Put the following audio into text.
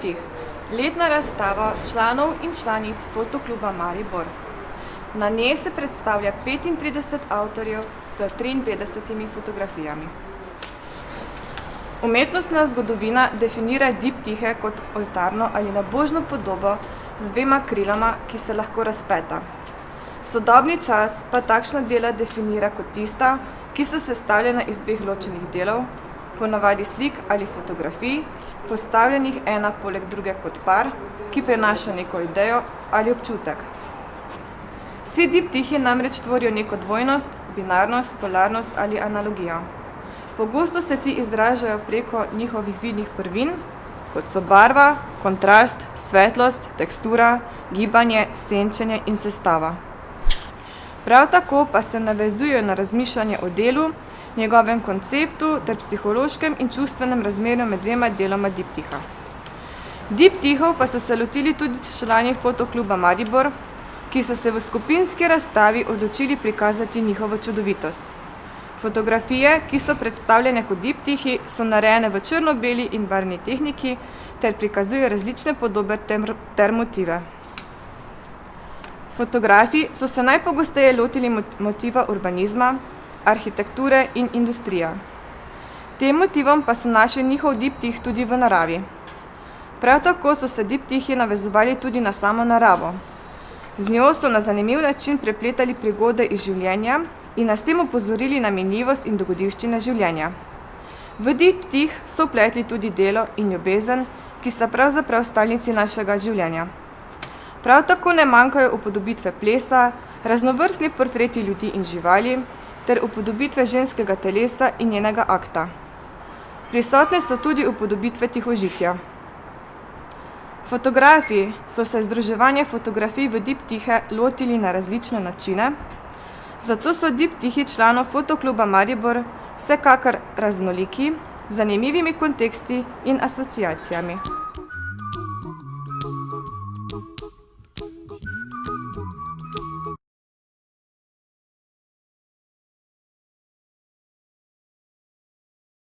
Diptih, letna razstava članov in članic Fotokluba Maribor. Na njej se predstavlja 35 avtorjev s 53 fotografijami. Umetnostna zgodovina definira diptihe kot oltarno ali nabožno podobo z dvema kriloma, ki se lahko razpeta. Sodobni čas pa takšna dela definira kot tista, ki so sestavljena iz dveh ločenih delov, ponavadi slik ali fotografij, postavljenih ena poleg druge kot par, ki prenaša neko idejo ali občutek. Vsi diptihi namreč tvorijo neko dvojnost, binarnost, polarnost ali analogijo. Pogosto se ti izražajo preko njihovih vidnih prvin, kot so barva, kontrast, svetlost, tekstura, gibanje, senčenje in sestava. Prav tako pa se navezujejo na razmišljanje o delu, njegovem konceptu ter psihološkem in čustvenem razmerju med dvema deloma diptiha. Diptihov pa so se lotili tudi člani Fotokluba Maribor, ki so se v skupinski razstavi odločili prikazati njihovo čudovitost. Fotografije, ki so predstavljene kot diptihi, so narejene v črno-beli in barvni tehniki ter prikazujejo različne podobe ter motive. Fotografi so se najpogosteje lotili motiva urbanizma, arhitekture in industrije. Tem motivom pa so našli njihov diptih tudi v naravi. Prav tako so se diptihi navezovali tudi na samo naravo. Z njo so na zanimiv način prepletali prigode iz življenja in nas tem opozorili na minljivost in dogodivščine življenja. V diptih so vpletli tudi delo in ljubezen, ki sta pravzaprav stalnici našega življenja. Prav tako ne manjkajo upodobitve plesa, raznovrstni portreti ljudi in živali ter upodobitve ženskega telesa in njenega akta. Prisotne so tudi upodobitve tihožitja. Fotografi so se združevanja fotografij v diptihe lotili na različne načine, zato so diptihi članov Fotokluba Maribor vsekakor raznoliki, z zanimivimi konteksti in asociacijami.